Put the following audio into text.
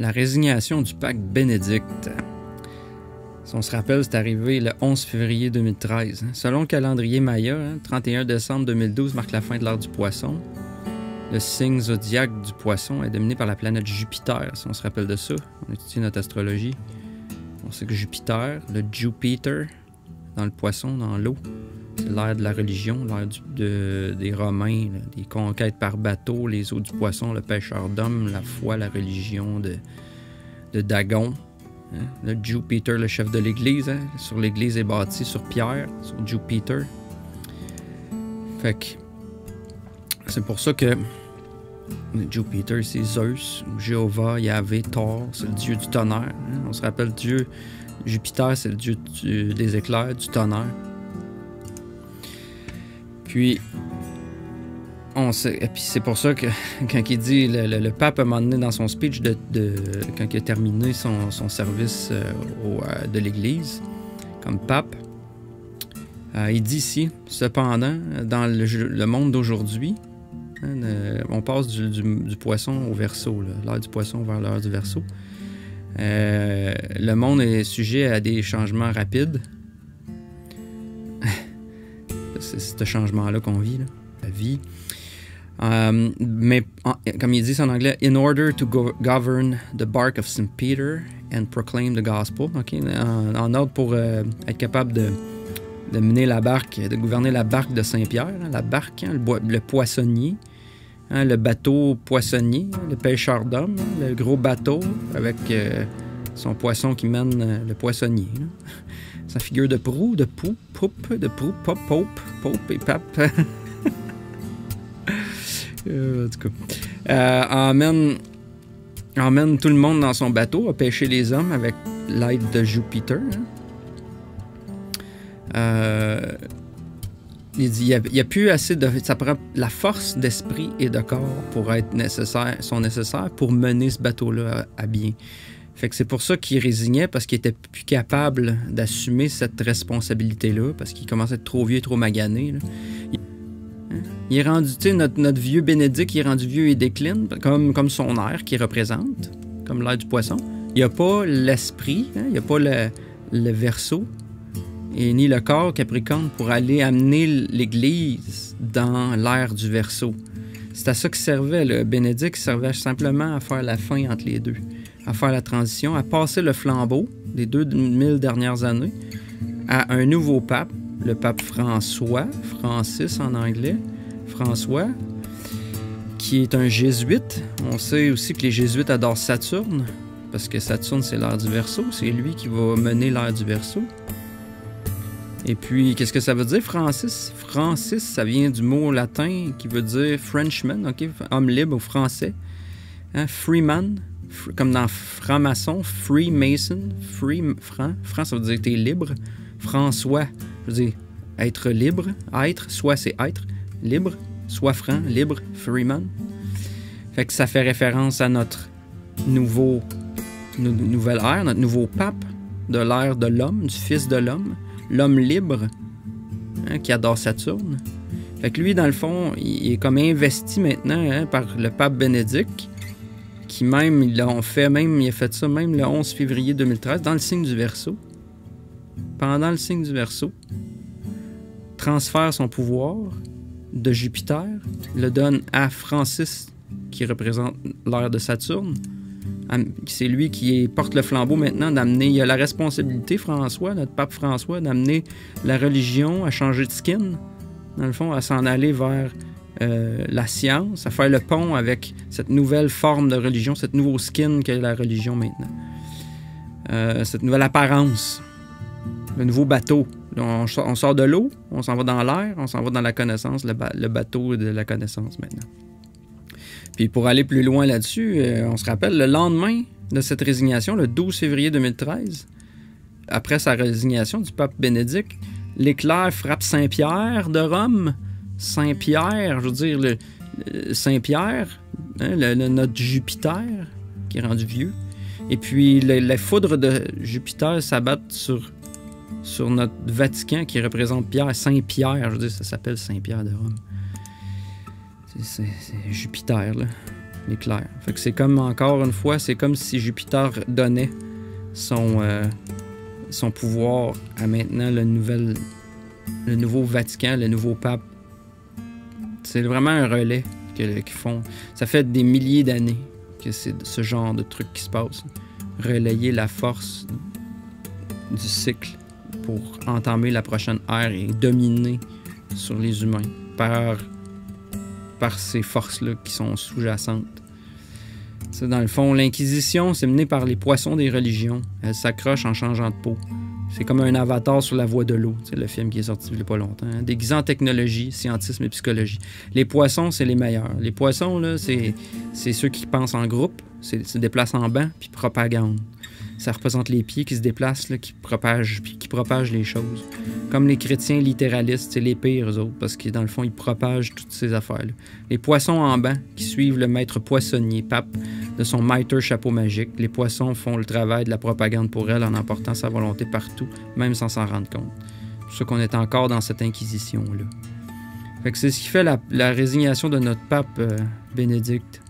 la résignation du pape Bénédicte. Si on se rappelle, c'est arrivé le 11 février 2013. Selon le calendrier Maya, 31 décembre 2012 marque la fin de l'ère du poisson. Le signe zodiaque du poisson est dominé par la planète Jupiter, si on se rappelle de ça. On étudie notre astrologie. On sait que Jupiter, le Jupiter, dans le poisson, dans l'eau, c'est l'ère de la religion, l'ère des Romains, là, des conquêtes par bateau, les eaux du poisson, le pêcheur d'hommes, la foi, la religion de Dagon. Hein? Le Jupiter, le chef de l'Église. Hein? Sur l'Église est bâtie sur Pierre, sur Jupiter. Fait que c'est pour ça que Jupiter, c'est Zeus, Jéhovah, Yahvé, Thor, c'est le dieu du tonnerre. Hein? On se rappelle, Dieu Jupiter, c'est le dieu des éclairs, du tonnerre. Puis, on sait, et puis c'est pour ça que quand il dit, le pape a donné dans son speech quand il a terminé son service de l'Église comme pape, il dit ici, cependant, dans le monde d'aujourd'hui, on passe du poisson au Verseau, l'heure du poisson vers l'heure du Verseau. Le monde est sujet à des changements rapides. C'est ce changement-là qu'on vit, là, la vie. Mais comme ils disent en anglais, in order to govern the bark of St. Peter and proclaim the gospel, okay? En ordre pour être capable de mener la barque, de gouverner la barque de Saint-Pierre, hein, la barque, hein, le poissonnier, hein, le bateau poissonnier, hein, le pêcheur d'hommes, hein, le gros bateau avec son poisson qui mène le poissonnier. Là. Sa figure de proue, de poupe, pope et pape. En tout cas, emmène tout le monde dans son bateau à pêcher les hommes avec l'aide de Jupiter. Hein. Il dit il n'y a plus assez de. Ça prend la force d'esprit et de corps pour être sont nécessaires pour mener ce bateau-là à bien. Fait que c'est pour ça qu'il résignait, parce qu'il était plus capable d'assumer cette responsabilité-là, parce qu'il commençait à être trop vieux, trop magané. Là. Il est rendu, tu sais, notre vieux Bénédicte, il est rendu vieux et décline, comme son air qu'il représente, comme l'air du poisson. Il n'y a pas l'esprit, hein, il n'y a pas le Verseau, et ni le corps Capricorne pour aller amener l'Église dans l'ère du Verseau. C'est à ça qu'il servait, le Bénédicte servait simplement à faire la fin entre les deux, à faire la transition, à passer le flambeau des 2000 dernières années à un nouveau pape, le pape François, Francis en anglais, François, qui est un jésuite. On sait aussi que les jésuites adorent Saturne, parce que Saturne, c'est l'ère du Verseau. C'est lui qui va mener l'ère du Verseau. Et puis, qu'est-ce que ça veut dire, Francis? Francis, ça vient du mot latin qui veut dire Frenchman, okay? Homme libre au français. Hein? Freeman, comme dans franc-maçon, Freemason, franc, ça veut dire que t'es libre. François, je veux dire, être libre, être, soit c'est être, libre, soit franc, libre, Freeman. Fait que ça fait référence à notre nouvelle ère, notre nouveau pape de l'ère de l'homme, du fils de l'homme, l'homme libre, hein, qui adore Saturne. Fait que lui, dans le fond, il est comme investi maintenant, hein, par le pape Bénédicte, qui même, il a fait ça même le 11 février 2013, dans le signe du Verseau. Pendant le signe du Verseau, transfère son pouvoir de Jupiter, le donne à Francis, qui représente l'ère de Saturne. C'est lui qui porte le flambeau maintenant d'amener, il a la responsabilité, François, notre pape François, d'amener la religion à changer de skin, dans le fond, à s'en aller vers la science, à faire le pont avec cette nouvelle forme de religion, cette nouveau skin qu'est la religion maintenant. Cette nouvelle apparence, le nouveau bateau. On sort de l'eau, on s'en va dans l'air, on s'en va dans la connaissance, le bateau de la connaissance maintenant. Puis pour aller plus loin là-dessus, on se rappelle, le lendemain de cette résignation, le 12 février 2013, après sa résignation du pape Bénédicte, l'éclair frappe Saint-Pierre de Rome. Saint-Pierre, je veux dire, Saint-Pierre, hein, notre Jupiter, qui est rendu vieux. Et puis les foudres de Jupiter s'abattent sur notre Vatican, qui représente Pierre, Saint-Pierre, je veux dire, ça s'appelle Saint-Pierre de Rome. C'est Jupiter, là. l'éclair. Fait que c'est comme, encore une fois, c'est comme si Jupiter donnait son pouvoir à maintenant le nouveau Vatican, le nouveau pape. C'est vraiment un relais qu'ils font. Ça fait des milliers d'années que c'est ce genre de truc qui se passe. Relayer la force du cycle pour entamer la prochaine ère et dominer sur les humains par ces forces-là qui sont sous-jacentes. C'est dans le fond, l'Inquisition, c'est mené par les poissons des religions. Elle s'accroche en changeant de peau. C'est comme un avatar sur la voie de l'eau, c'est le film qui est sorti il n'y a pas longtemps. Hein? Déguisé en technologie, scientisme et psychologie. Les poissons, c'est les meilleurs. Les poissons, là, c'est ceux qui pensent en groupe, se déplacent en banc, puis propagandent. Ça représente les pieds qui se déplacent, là, qui propagent les choses. Comme les chrétiens littéralistes, c'est les pires, eux autres, parce que dans le fond, ils propagent toutes ces affaires-là. Les poissons en banc qui suivent le maître poissonnier, pape, de son mitre chapeau magique. Les poissons font le travail de la propagande pour elle en emportant sa volonté partout, même sans s'en rendre compte. C'est pour ça qu'on est encore dans cette inquisition-là. Fait que c'est ce qui fait la résignation de notre pape Bénédicte.